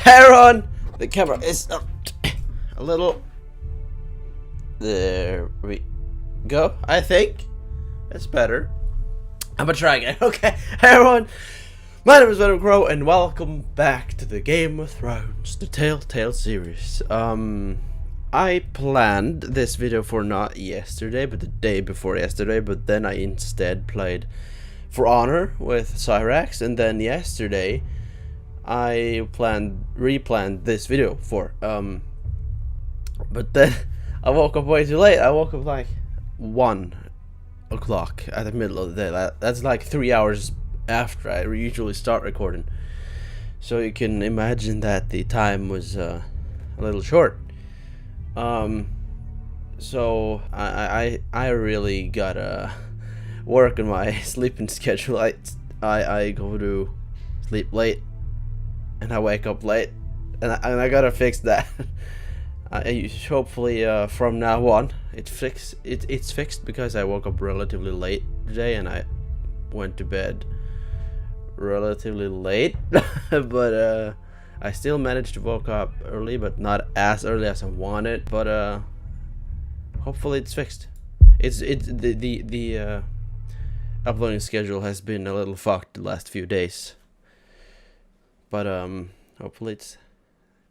Aaron! The camera is a little... There we go, I think. That's better. I'm gonna try again. Okay, hey everyone! My name is VenomCrow and welcome back to the Game of Thrones, the Telltale series. I planned this video for not yesterday, but the day before yesterday, but then I instead played For Honor with Cyrax, and then yesterday I replanned this video for, but then I woke up way too late. I woke up like 1 o'clock at the middle of the day. That's like 3 hours after I usually start recording. So you can imagine that the time was a little short. So I really gotta work on my sleeping schedule. I go to sleep late and I wake up late, and I gotta fix that. Hopefully from now on it's fixed because I woke up relatively late today and I went to bed relatively late. But I still managed to wake up early, but not as early as I wanted. But hopefully it's fixed. The uploading schedule has been a little fucked the last few days, but hopefully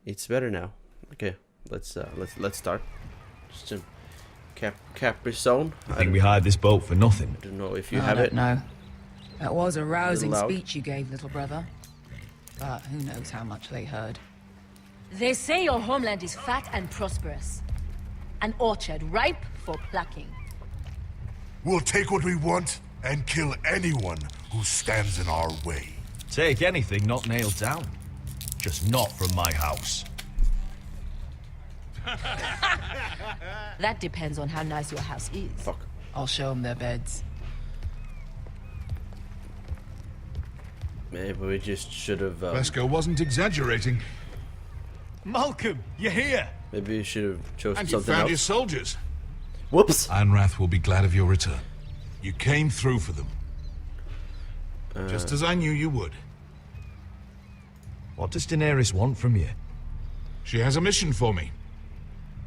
it's better now. Okay, let's start. Just in Capri Zone. I think we hired this boat for nothing. I don't know if you have it. No, that was a rousing speech you gave, little brother. But who knows how much they heard. They say your homeland is fat and prosperous. An orchard ripe for plucking. We'll take what we want and kill anyone who stands in our way. Take anything not nailed down. Just not from my house. That depends on how nice your house is. Fuck. I'll show them their beds. Maybe we just should have. Vesco wasn't exaggerating. Malcolm, you're here. Maybe we should have chosen And you something found else. your soldiers. Whoops. Ironrath will be glad of your return. You came through for them. Just as I knew you would. What does Daenerys want from you? She has a mission for me.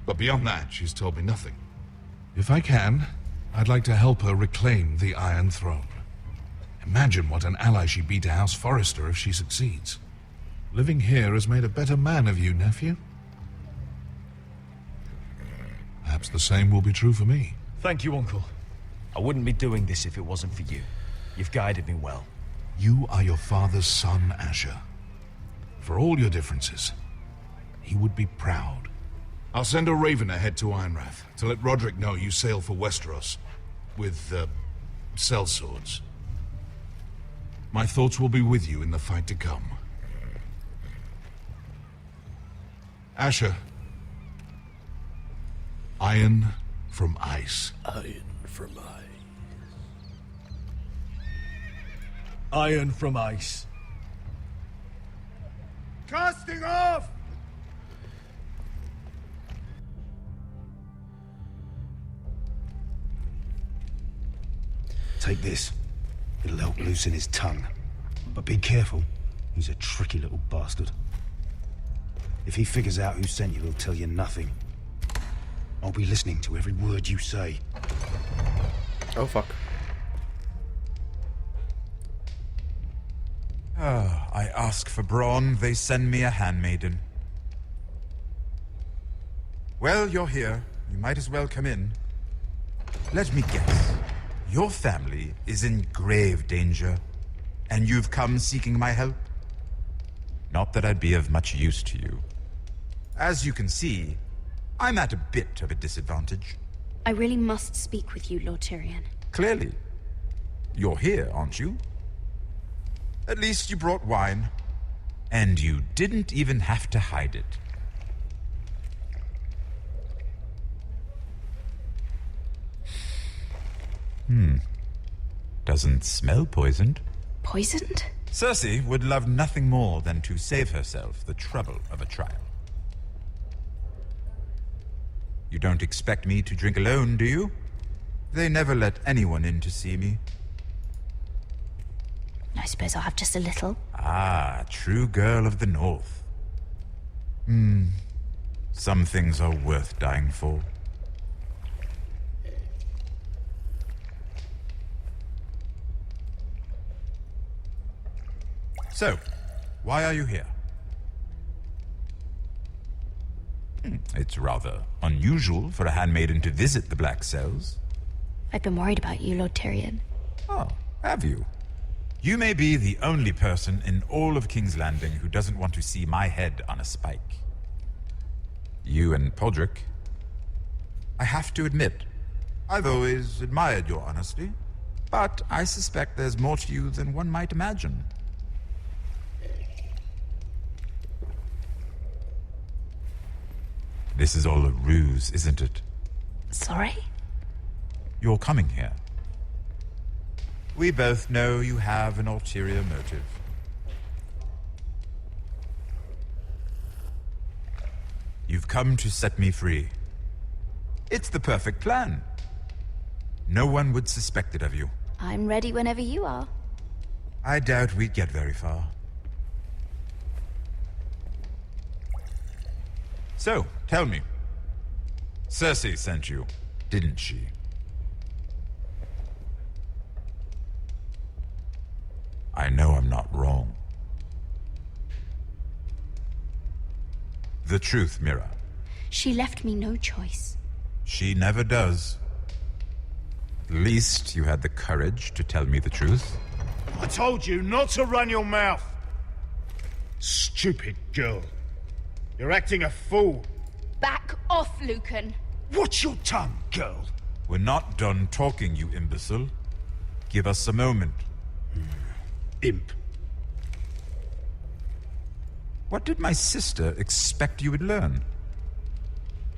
But beyond that, she's told me nothing. If I can, I'd like to help her reclaim the Iron Throne. Imagine what an ally she'd be to House Forrester if she succeeds. Living here has made a better man of you, nephew. Perhaps the same will be true for me. Thank you, Uncle. I wouldn't be doing this if it wasn't for you. You've guided me well. You are your father's son, Asher. For all your differences, he would be proud. I'll send a raven ahead to Ironrath to let Roderick know you sail for Westeros with, sellswords. My thoughts will be with you in the fight to come. Asher. Iron from ice. Iron from ice. Iron from ice. Casting off! Take this. It'll help loosen his tongue. But be careful. He's a tricky little bastard. If he figures out who sent you, he'll tell you nothing. I'll be listening to every word you say. Oh fuck. I ask for brawn, they send me a handmaiden. Well, you're here. You might as well come in. Let me guess. Your family is in grave danger, and you've come seeking my help? Not that I'd be of much use to you. As you can see, I'm at a bit of a disadvantage. I really must speak with you, Lord Tyrion. Clearly. You're here, aren't you? At least you brought wine. And you didn't even have to hide it. Doesn't smell poisoned. Poisoned? Cersei would love nothing more than to save herself the trouble of a trial. You don't expect me to drink alone, do you? They never let anyone in to see me. I suppose I'll have just a little. Ah, true girl of the North. Some things are worth dying for. So, why are you here? It's rather unusual for a handmaiden to visit the Black Cells. I've been worried about you, Lord Tyrion. Oh, have you? You may be the only person in all of King's Landing who doesn't want to see my head on a spike. You and Podrick. I have to admit, I've always admired your honesty, but I suspect there's more to you than one might imagine. This is all a ruse, isn't it? Sorry? You're coming here. We both know you have an ulterior motive. You've come to set me free. It's the perfect plan. No one would suspect it of you. I'm ready whenever you are. I doubt we'd get very far. So, tell me. Cersei sent you, didn't she? I know I'm not wrong. The truth, Mira. She left me no choice. She never does. At least you had the courage to tell me the truth. I told you not to run your mouth. Stupid girl. You're acting a fool. Back off, Lucan. Watch your tongue, girl. We're not done talking, you imbecile. Give us a moment. Imp. What did my sister expect you would learn?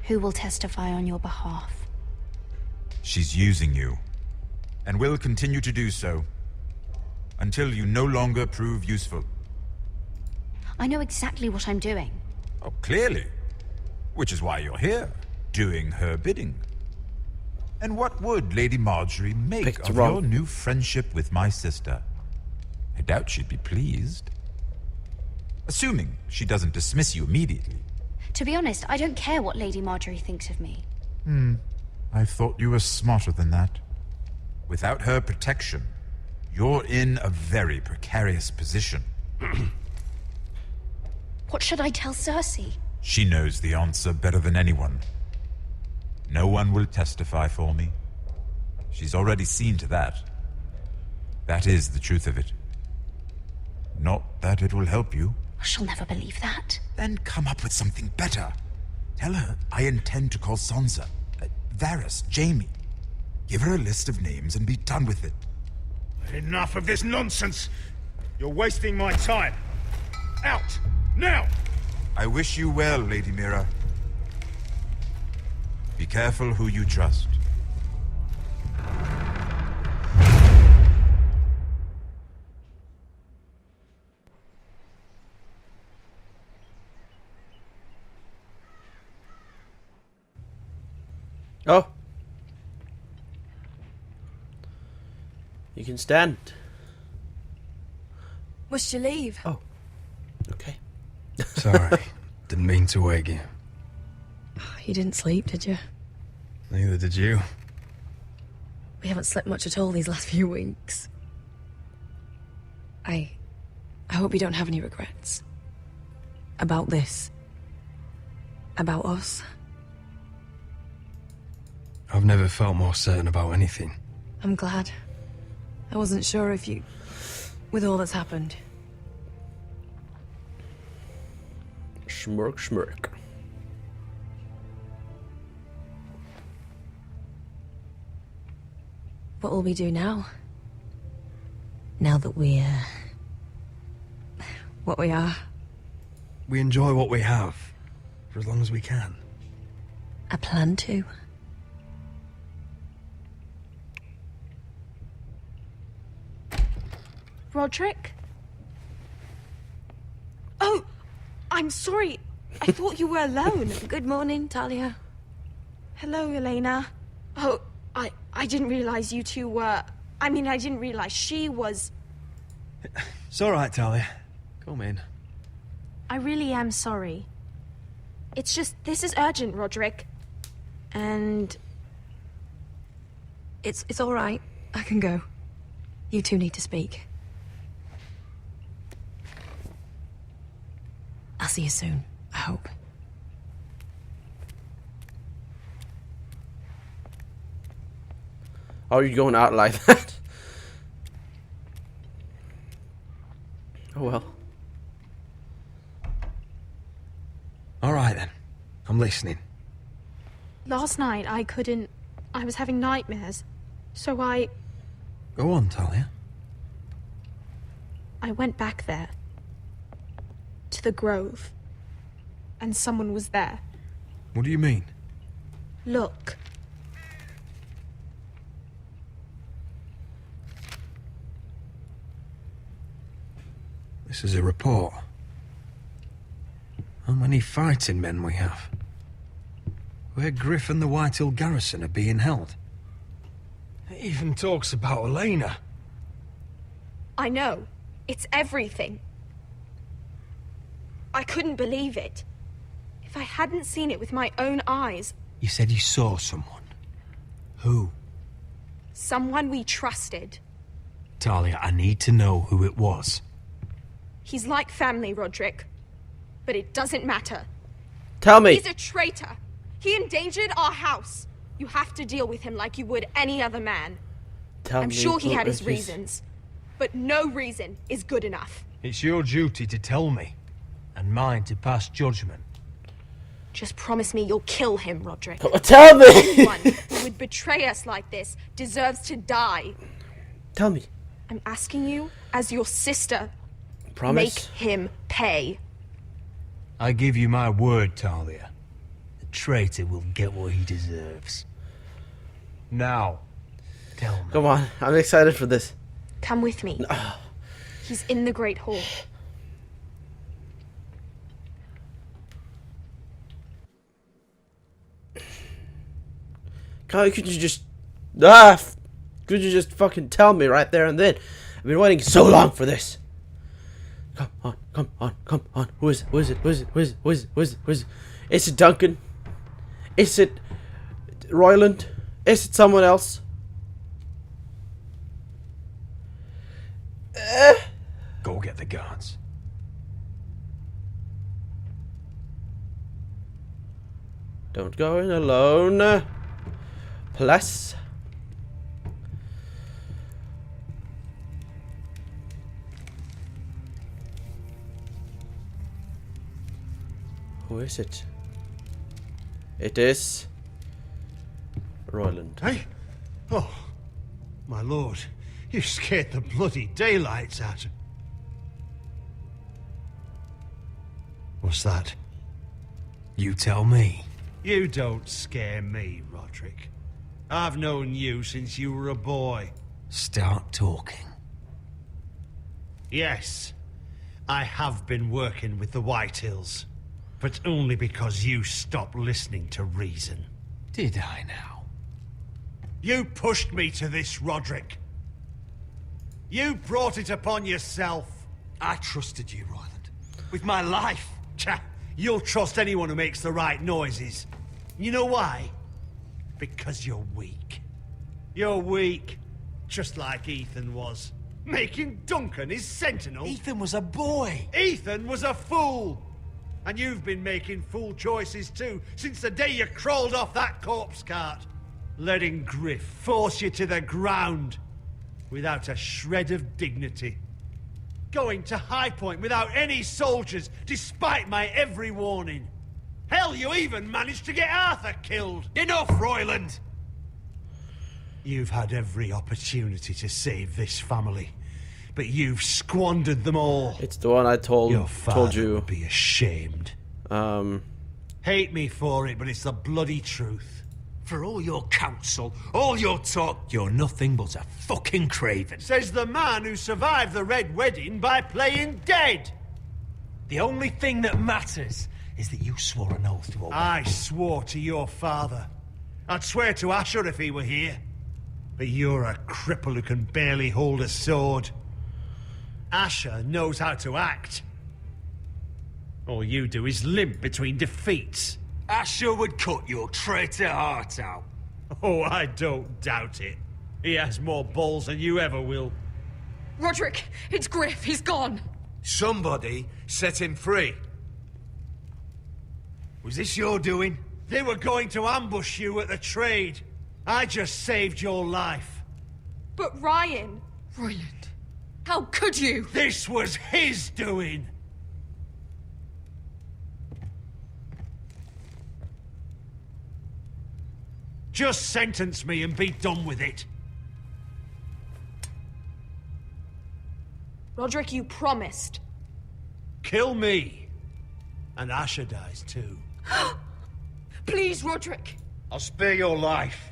Who will testify on your behalf? She's using you, and will continue to do so, until you no longer prove useful. I know exactly what I'm doing. Oh, clearly. Which is why you're here, doing her bidding. And what would Lady Marjorie make of your new friendship with my sister? I doubt she'd be pleased. Assuming she doesn't dismiss you immediately. To be honest, I don't care what Lady Marjorie thinks of me. I thought you were smarter than that. Without her protection, you're in a very precarious position. What should I tell Cersei? She knows the answer better than anyone. No one will testify for me. She's already seen to that. That is the truth of it. Not that it will help you. She'll never believe that. Then come up with something better. Tell her I intend to call Sansa, Varys, Jaime. Give her a list of names and be done with it. Enough of this nonsense. You're wasting my time. Out! Now! I wish you well, Lady Mira. Be careful who you trust. Oh. You can stand. Must you leave? Oh. Okay. Sorry. Didn't mean to wake you. You didn't sleep, did you? Neither did you. We haven't slept much at all these last few weeks. I hope you don't have any regrets. About this. About us. I've never felt more certain about anything. I'm glad. I wasn't sure if you... with all that's happened. Schmirk, schmirk. What will we do now? Now that we're... what we are. We enjoy what we have, for as long as we can. I plan to. Roderick? Oh, I'm sorry. I thought you were alone. Good morning, Talia. Hello, Elena. Oh, I didn't realize you two were... I mean, I didn't realize she was... It's all right, Talia. Come in. I really am sorry. It's just, this is urgent, Roderick. And... It's all right. I can go. You two need to speak. I'll see you soon, I hope. Are you going out like that? Oh well. All right then. I'm listening. last night I was having nightmares. So Go on, Talia. I went back there. To the grove. And someone was there. What do you mean? Look. This is a report. How many fighting men we have? Where Griff and the White Hill garrison are being held. It even talks about Elena. I know. It's everything. I couldn't believe it. If I hadn't seen it with my own eyes... You said you saw someone. Who? Someone we trusted. Talia, I need to know who it was. He's like family, Roderick. But it doesn't matter. Tell me. He's a traitor. He endangered our house. You have to deal with him like you would any other man. I'm sure he had his reasons. But no reason is good enough. It's your duty to tell me. And mine to pass judgment. Just promise me you'll kill him, Roderick. Tell me! Anyone who would betray us like this deserves to die. Tell me. I'm asking you, as your sister, Promise? make him pay. I give you my word, Talia. The traitor will get what he deserves. Now, tell me. Come on, I'm excited for this. Come with me. He's in the Great Hall. Could you just... could you just fucking tell me right there and then? I've been waiting so long for this. Come on, come on, come on. Who is it? Who is it? Who is it? Who is it? Who is it? Who is it? Who is it? Is it Duncan? Is it Royland? Is it someone else? Go get the guards. Don't go in alone. Plus. Who is it? It is Royland. Hey? Oh, my lord. You scared the bloody daylights out of... What's that? You tell me. You don't scare me, Roderick. I've known you since you were a boy. Start talking. Yes, I have been working with the White Hills, but only because you stopped listening to reason. Did I now? You pushed me to this, Roderick. You brought it upon yourself. I trusted you, Royland. With my life. You'll trust anyone who makes the right noises. You know why? Because you're weak. You're weak. Just like Ethan was. Making Duncan his sentinel. Ethan was a boy. Ethan was a fool. And you've been making fool choices too, since the day you crawled off that corpse cart. Letting Griff force you to the ground. Without a shred of dignity. Going to High Point without any soldiers, despite my every warning. Hell, you even managed to get Arthur killed. Enough, Royland! You've had every opportunity to save this family, but you've squandered them all. It's the one I told you. Would be ashamed. Hate me for it, but it's the bloody truth. For all your counsel, all your talk, you're nothing but a fucking craven. Says the man who survived the Red Wedding by playing dead. The only thing that matters is that you swore an oath to obey. I swore to your father. I'd swear to Asher if he were here. But you're a cripple who can barely hold a sword. Asher knows how to act. All you do is limp between defeats. Asher would cut your traitor heart out. Oh, I don't doubt it. He has more balls than you ever will. Roderick, it's Griff. He's gone. Somebody set him free. Was this your doing? They were going to ambush you at the trade. I just saved your life. But Ryan... Royland, how could you? This was his doing. Just sentence me and be done with it. Roderick, you promised. Kill me. And Asher dies too. Please, Roderick. I'll spare your life.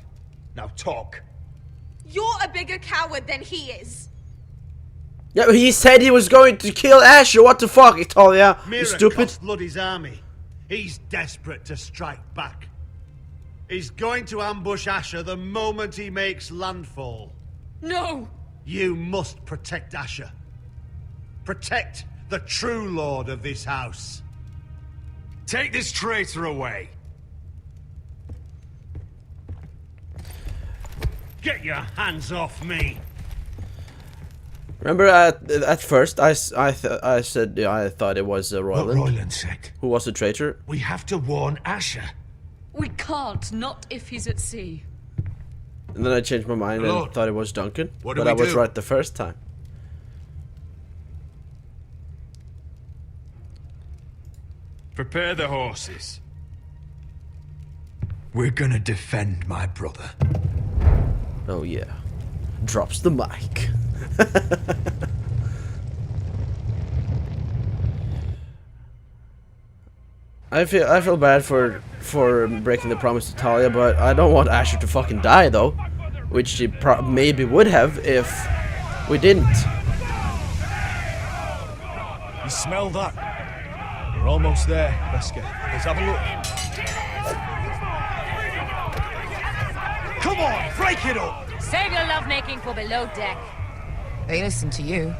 Now talk. You're a bigger coward than he is. Yeah, he said he was going to kill Asher. What the fuck, Italia? You Mira stupid. cost Blood's army. He's desperate to strike back. He's going to ambush Asher the moment he makes landfall. No! You must protect Asher. Protect the true lord of this house. Take this traitor away. Get your hands off me. Remember at first I said I thought it was Royland. What Royland said. Who was the traitor? We have to warn Asher. We can't, not if he's at sea. And then I changed my mind Lord, and thought it was Duncan. what do But I we was do? right the first time. Prepare the horses. We're gonna defend my brother. Oh yeah. Drops the mic. I feel bad for breaking the promise to Talia, but I don't want Asher to fucking die though, which she maybe would have if we didn't. You smell that? We're almost there, Wesker. Let's have a look. Come on, break it up! Save your lovemaking for below deck. They listen to you.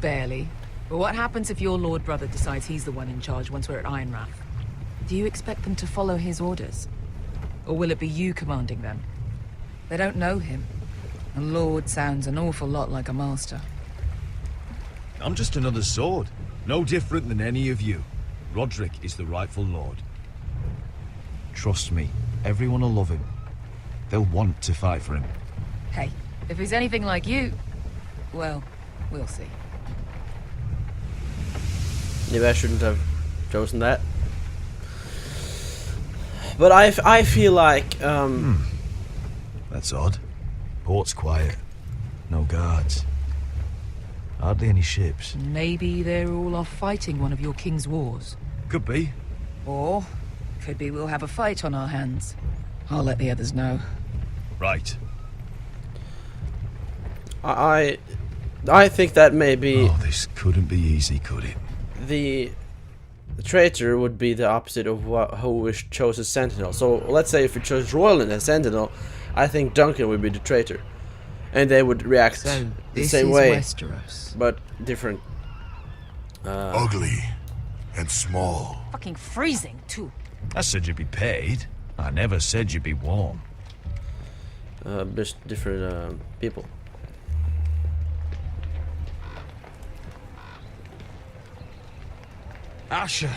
Barely. But what happens if your lord brother decides he's the one in charge once we're at Ironrath? Do you expect them to follow his orders? Or will it be you commanding them? They don't know him. A lord sounds an awful lot like a master. I'm just another sword. No different than any of you. Roderick is the rightful lord. Trust me, everyone will love him. They'll want to fight for him. Hey, if he's anything like you, well, we'll see. Maybe I shouldn't have chosen that. But I feel like That's odd. Port's quiet. No guards. Hardly any ships. Maybe they're all off fighting one of your king's wars. Could be. Or could be we'll have a fight on our hands. I'll let the others know. Right. I think that maybe Oh, this couldn't be easy, could it? the traitor would be the opposite of who we chose as Sentinel. So let's say if we chose Royland as Sentinel, I think Duncan would be the traitor, and they would react So the same way, Westeros. but different. Ugly and small. Fucking freezing, too. I said you'd be paid. I never said you'd be warm. Just different people. Asher,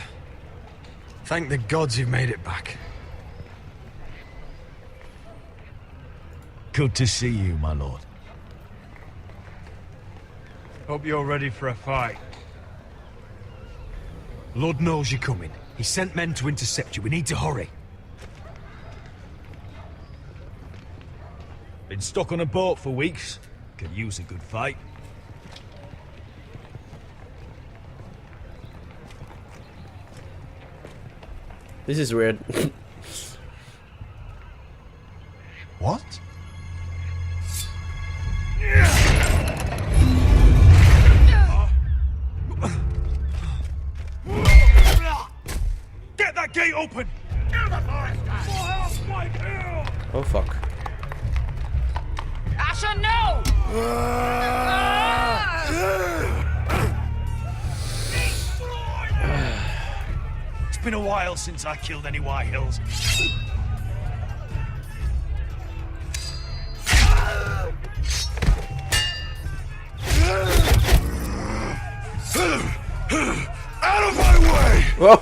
thank the gods you've made it back. Good to see you, my lord. Hope you're ready for a fight. Lord knows you're coming. He sent men to intercept you. We need to hurry. Been stuck on a boat for weeks. Could use a good fight. This is weird. What? Get that gate open! Oh fuck. Asher, no! been a while since I killed any White Hills. Out of my way! Whoa.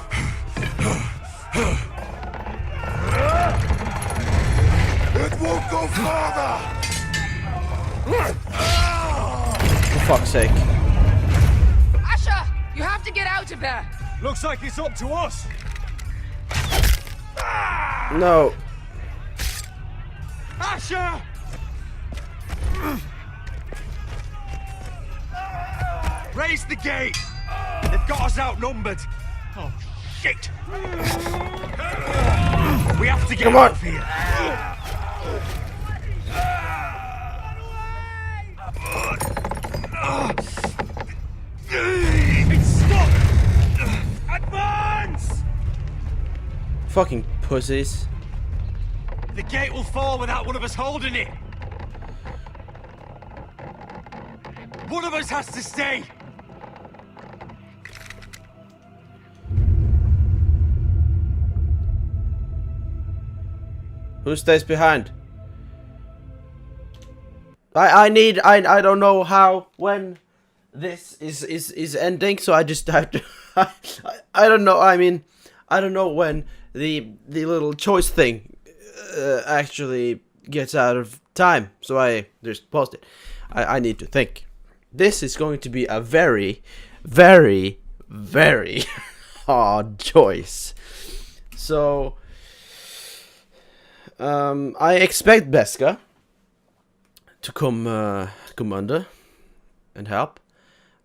It won't go farther! For fuck's sake. Asher! You have to get out of there! Looks like it's up to us. No. Asher! Raise the gate! They've got us outnumbered. Oh, shit! We have to get Come out on. of here. It's stuck! Advance! Fucking pussies. The gate will fall without one of us holding it. One of us has to stay. Who stays behind? I don't know how, when this is ending, so I just have to I don't know, I mean, I don't know when the little choice thing actually gets out of time, so I just paused it. I need to think. This is going to be a very, very, very hard choice. So I expect Beska to come under and help.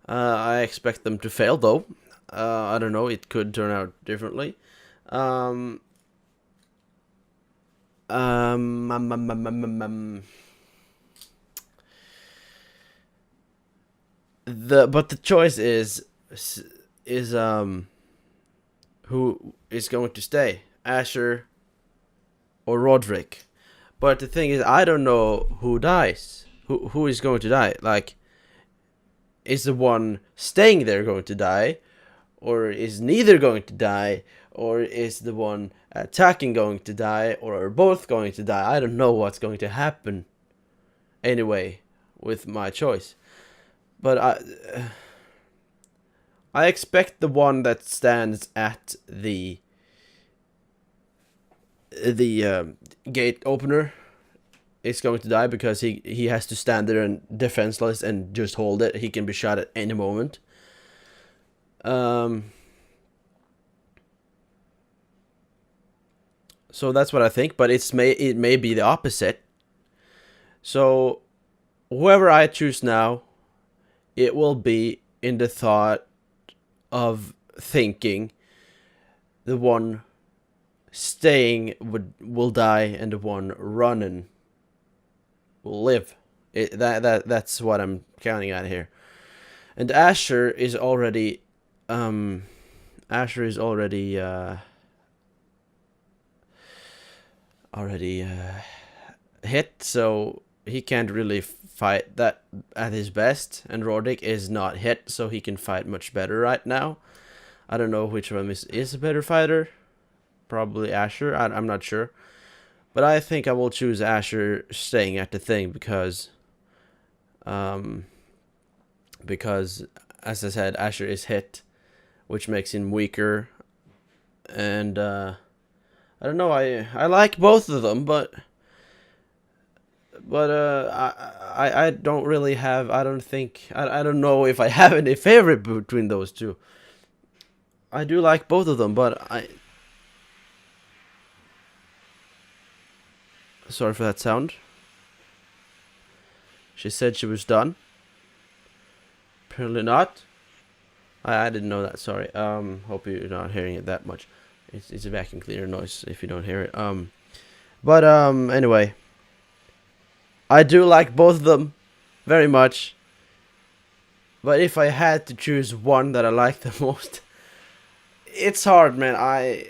I expect them to fail though. I don't know, it could turn out differently. But the choice is who is going to stay, Asher or Roderick. But the thing is, I don't know who dies. Who is going to die? Like, is the one staying there going to die? Or is neither going to die? Or is the one attacking going to die? Or are both going to die? I don't know what's going to happen anyway with my choice. But I expect the one that stands at the gate opener is going to die, because he has to stand there and defenseless and just hold it. He can be shot at any moment. So that's what I think, but it may be the opposite. So whoever I choose now, it will be in the thought of thinking the one staying will die and the one running will live. That's what I'm counting on here. And Asher is already hit, so he can't really fight that at his best, and Roderick is not hit, so he can fight much better right now. I don't know which one is a better fighter. Probably Asher. I'm not sure. But I think I will choose Asher staying at the thing, because as I said, Asher is hit, which makes him weaker. And I don't know, I like both of them, but I don't really have, I don't know if I have any favorite between those two. I do like both of them, but sorry for that sound. She said she was done. Apparently not. I didn't know that, sorry. Hope you're not hearing it that much. It's a vacuum cleaner noise if you don't hear it. Anyway. I do like both of them very much. But if I had to choose one that I like the most, it's hard, man. I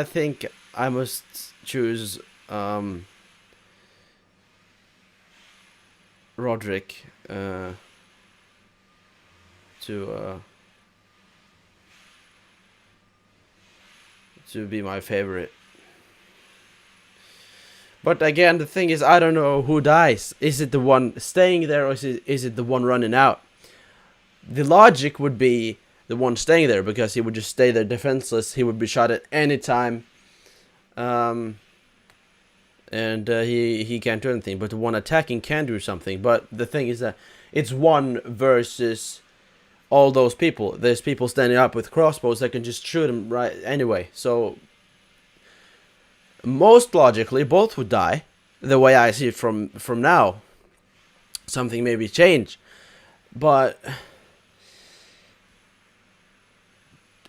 think I must choose Roderick to be my favorite. But again, the thing is, I don't know who dies. Is it the one staying there, or is it the one running out? The logic would be the one staying there, because he would just stay there defenseless. He would be shot at any time. And he can't do anything. But the one attacking can do something. But the thing is that it's one versus all those people. There's people standing up with crossbows that can just shoot him right anyway. So most logically, both would die. The way I see it from now. Something maybe change, but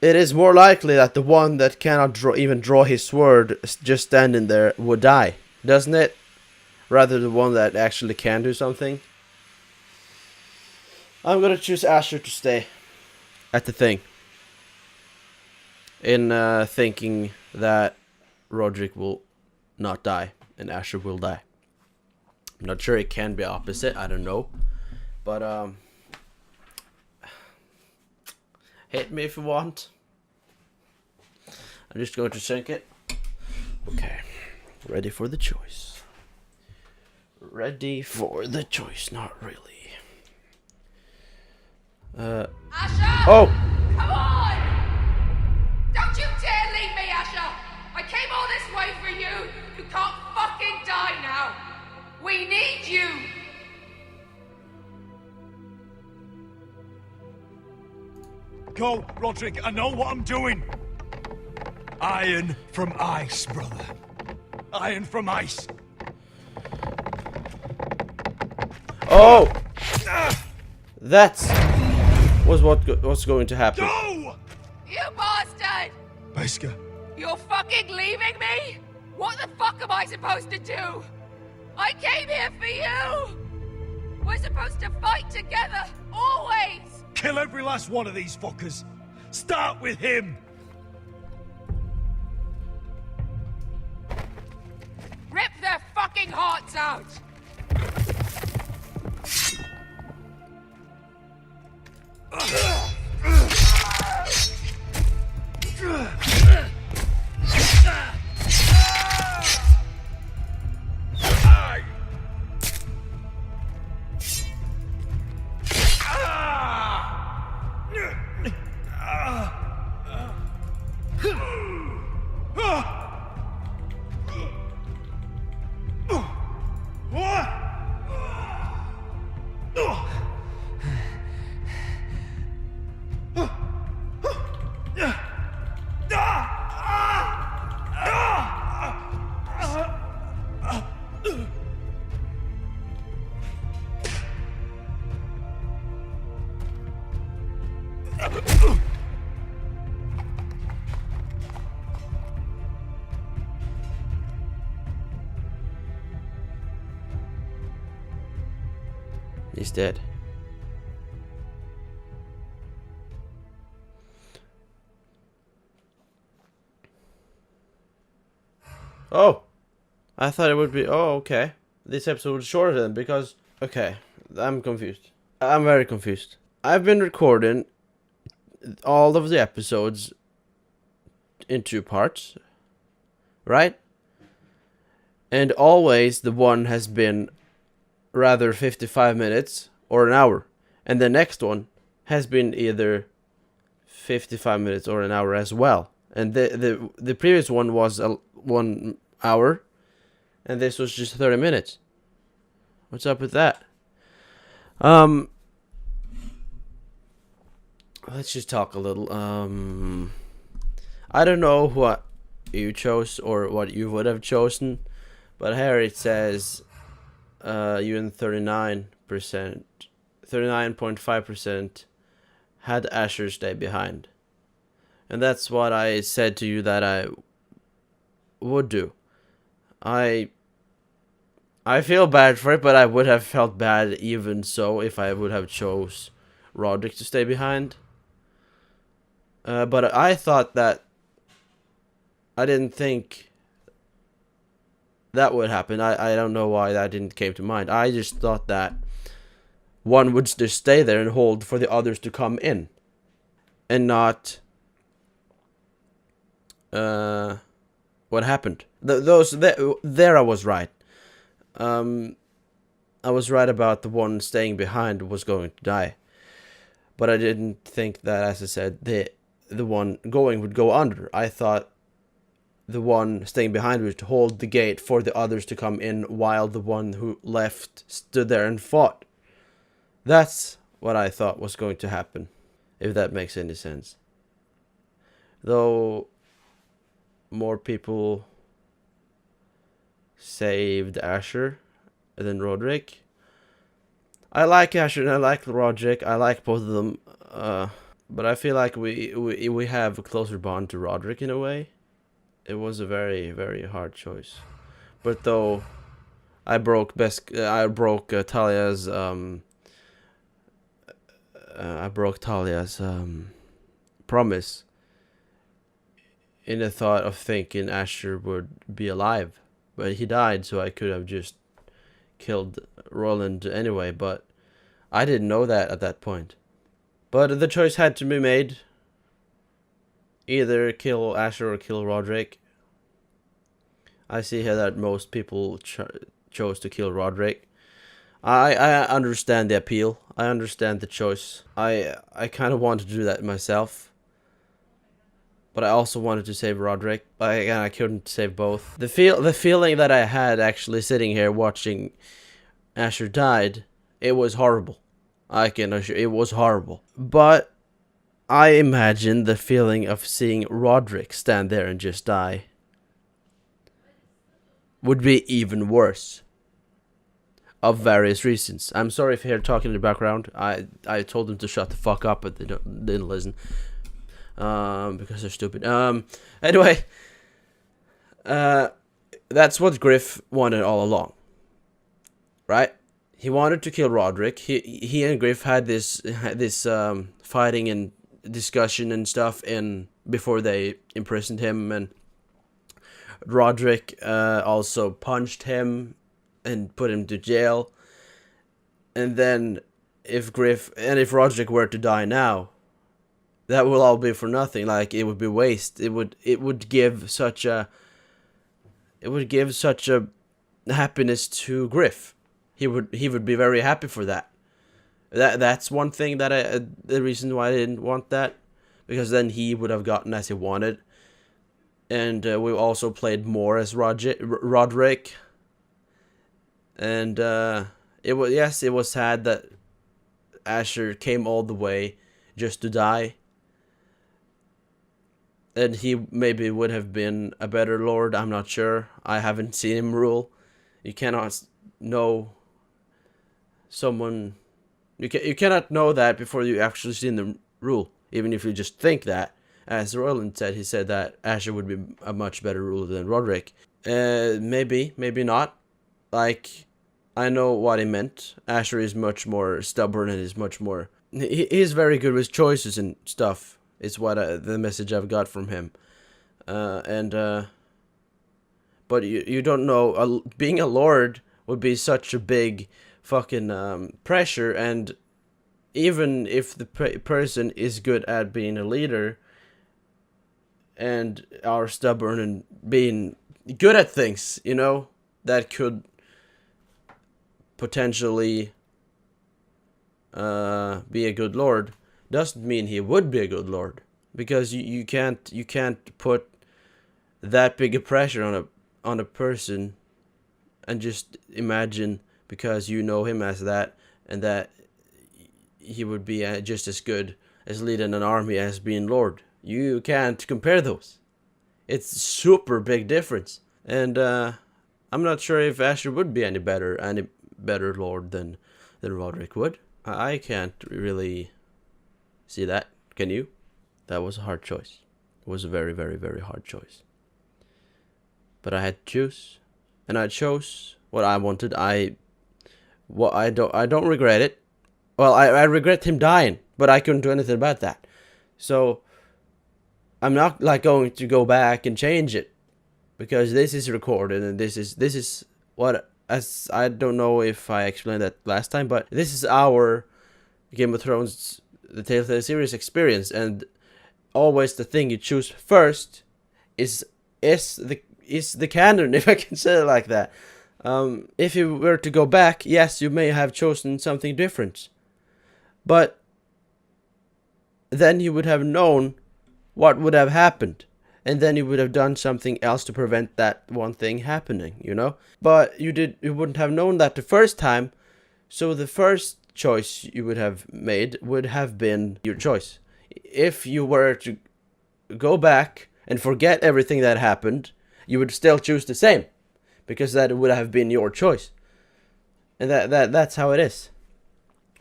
it is more likely that the one that cannot even draw his sword, just standing there, would die, doesn't it? Rather the one that actually can do something. I'm gonna choose Asher to stay at the thing, in thinking that Roderick will not die and Asher will die. I'm not sure, it can be opposite, I don't know. But hit me if you want. I'm just going to sink it. Okay. Ready for the choice. Ready for the choice, not really. Asher! Oh! Come on! Don't you dare leave me, Asher! I came all this way for you! You can't fucking die now! We need you! Go, Roderick, I know what I'm doing! Iron from ice, brother. Iron from ice. Oh! That was what's going to happen. Go! You bastard! Beskar. You're fucking leaving me? What the fuck am I supposed to do? I came here for you! We're supposed to fight together, always! Kill every last one of these fuckers. Start with him. Rip their fucking hearts out! He's dead. Oh! I thought it would be... Oh, okay. This episode was shorter then, because... Okay, I'm confused. I'm very confused. I've been recording all of the episodes in 2 parts, right? And always the one has been rather 55 minutes or an hour. And the next one has been either 55 minutes or an hour as well. And the previous one was 1 hour, and this was just 30 minutes. What's up with that? Let's just talk a little. I don't know what you chose or what you would have chosen, but here it says you and 39.5% had Asher stay behind. And that's what I said to you that I would do. I feel bad for it, but I would have felt bad even so if I would have chose Roderick to stay behind. But I thought that... I didn't think that would happen. I don't know why that didn't came to mind. I just thought that one would just stay there and hold for the others to come in. And not what happened. There I was right. I was right about the one staying behind was going to die. But I didn't think that, as I said, the one going would go under. I thought the one staying behind would hold the gate for the others to come in while the one who left stood there and fought. That's what I thought was going to happen, if that makes any sense. Though more people saved Asher than Roderick. I like Asher and I like Roderick. I like both of them. But I feel like we have a closer bond to Roderick in a way. It was a very, very hard choice. But though I broke Talia's promise in the thought of thinking Asher would be alive. But he died, so I could have just killed Roland anyway, but I didn't know that at that point. But the choice had to be made. Either kill Asher or kill Roderick. I see here that most people chose to kill Roderick. I understand the appeal. I understand the choice. I kind of wanted to do that myself. But I also wanted to save Roderick. I couldn't save both. The feeling that I had actually sitting here watching Asher died, it was horrible. I can assure it was horrible. But I imagine the feeling of seeing Roderick stand there and just die would be even worse. Of various reasons. I'm sorry if you hear talking in the background. I told them to shut the fuck up, but they didn't listen. Because they're stupid. Anyway. That's what Griff wanted all along. Right? He wanted to kill Roderick. He and Griff had this fighting and discussion and stuff before they imprisoned him, and Roderick also punched him and put him to jail. And then if Roderick were to die now, that will all be for nothing. Like, it would be waste. It would give such a happiness to Griff. He would be very happy for that. That's one thing that the reason why I didn't want that, because then he would have gotten as he wanted. And we also played more as Roderick. And it was sad that Asher came all the way just to die. And he maybe would have been a better lord, I'm not sure. I haven't seen him rule. You cannot know someone... You cannot know that before you actually see them rule. Even if you just think that. As Roland said, he said that Asher would be a much better ruler than Roderick. Maybe not. Like, I know what he meant. Asher is much more stubborn and is much more... He's very good with choices and stuff. Is what the message I've got from him. But you don't know, being a lord would be such a big fucking pressure, and even if the person is good at being a leader and are stubborn and being good at things, you know, that could potentially be a good lord, doesn't mean he would be a good lord, because you can't put that big a pressure on a person and just imagine, because you know him as that, and that he would be just as good as leading an army as being lord. You can't compare those. It's super big difference. And I'm not sure if Asher would be any better lord than Roderick would. I can't really see that. Can you? That was a hard choice. It was a very, very, very hard choice. But I had to choose, and I chose what I wanted. I don't regret it. Well, I regret him dying, but I couldn't do anything about that. So I'm not like going to go back and change it, because this is recorded, and this is what, as I don't know if I explained that last time, but this is our Game of Thrones, the Telltale series experience, and always the thing you choose first is the canon, if I can say it like that. If you were to go back, yes, you may have chosen something different, but then you would have known what would have happened, and then you would have done something else to prevent that one thing happening, you know? But you wouldn't have known that the first time, so the first choice you would have made would have been your choice. If you were to go back and forget everything that happened, you would still choose the same, because that would have been your choice. And that's how it is.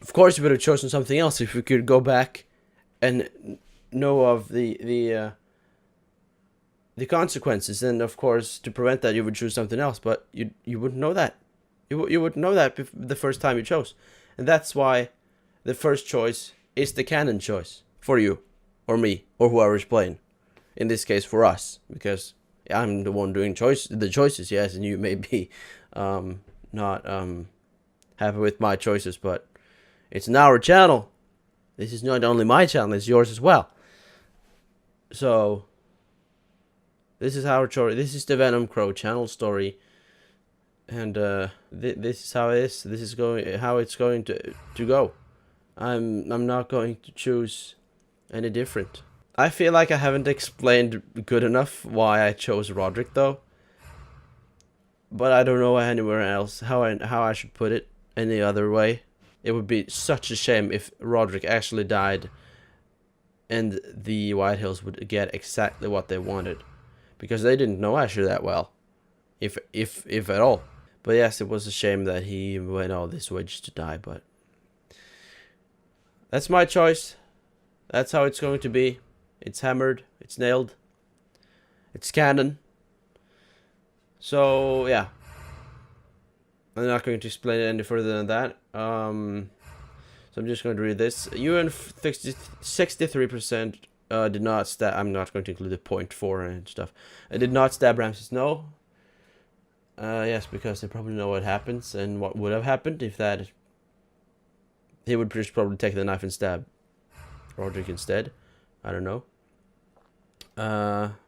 Of course, you would have chosen something else if you could go back and know of the consequences. And of course, to prevent that, you would choose something else. But you wouldn't know that. You wouldn't know that the first time you chose. And that's why the first choice is the canon choice for you, or me, or whoever's playing. In this case, for us, because I'm the one doing the choices, yes, and you may be not happy with my choices, but it's in our channel. This is not only my channel, it's yours as well. So this is our story. This is the VenomCrow channel story, and this is how it is. This is how it's going to go. I'm not going to choose any different. I feel like I haven't explained good enough why I chose Roderick, though. But I don't know anywhere else how I should put it any other way. It would be such a shame if Roderick actually died and the White Hills would get exactly what they wanted, because they didn't know Asher that well, if at all. But yes, it was a shame that he went all this way just to die, but that's my choice. That's how it's going to be. It's hammered, it's nailed, it's canon. So yeah, I'm not going to explain it any further than that. So I'm just going to read this. UN 63% did not stab. I'm not going to include the 0.4 and stuff. I did not stab Ramses. No. Yes, because they probably know what happens and what would have happened if that. He would just probably take the knife and stab Roderick instead. I don't know.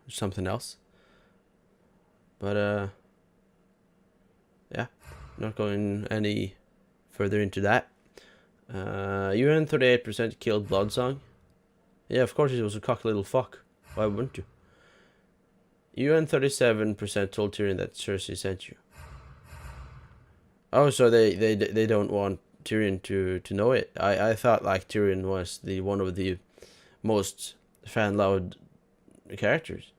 Something else. But yeah, not going any further into that. UN 38% killed Bloodsong. Yeah, of course he was a cocky little fuck. Why wouldn't you? UN 37% told Tyrion that Cersei sent you. Oh, so they don't want Tyrion to know it. I thought like Tyrion was one of the most fan-loved characters.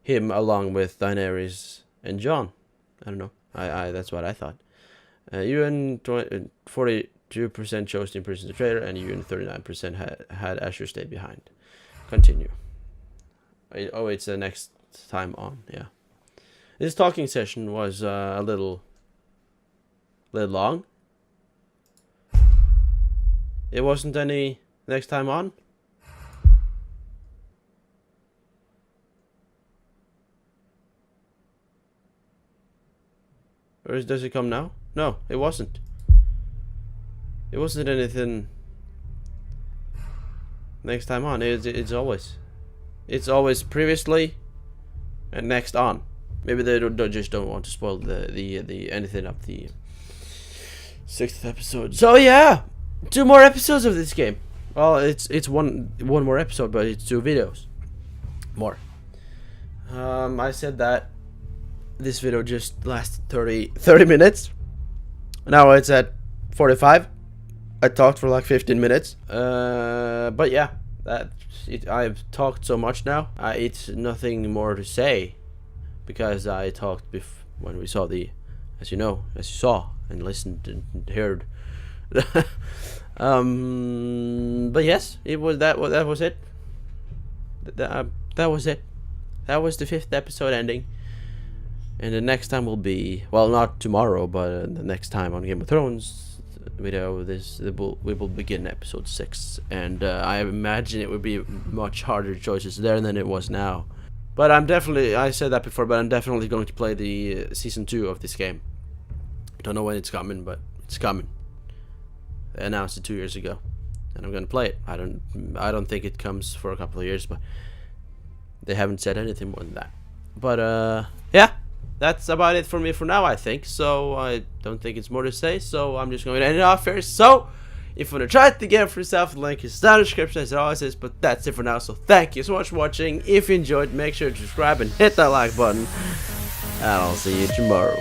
Him along with Daenerys and Jon. I don't know. I that's what I thought. UN 42% chose to imprison the traitor, and UN 39% had Asher stay behind. Continue. Oh, it's the next time on. Yeah. This talking session was a little long. It wasn't any next time on. Or does it come now? No, it wasn't. It wasn't anything next time on. It's always previously and next on. Maybe they just don't want to spoil the anything of the 6th episode. So yeah, 2 more episodes of this game. Well, it's one more episode, but it's 2 videos more. I said that this video just lasted 30 minutes. Now it's at 45. I talked for like 15 minutes. But yeah, I've talked so much now. It's nothing more to say, because I talked when we saw as you saw and listened and heard. But yes, it was that was it. That was it. That was the 5th episode ending. And the next time will be, well, not tomorrow, but the next time on Game of Thrones video, we will begin episode 6, and I imagine it would be much harder choices there than it was now. But I said that before, but I'm definitely going to play the season 2 of this game. Don't know when it's coming, but it's coming. They announced it 2 years ago, and I'm going to play it. I don't think it comes for a couple of years, but They haven't said anything more than that. But yeah, that's about it for me for now, I think. So I don't think it's more to say, so I'm just going to end it off here. So if you want to try it again for yourself, the link is down in the description as it always is. But that's it for now, so thank you so much for watching. If you enjoyed, make sure to subscribe and hit that like button, and I'll see you tomorrow.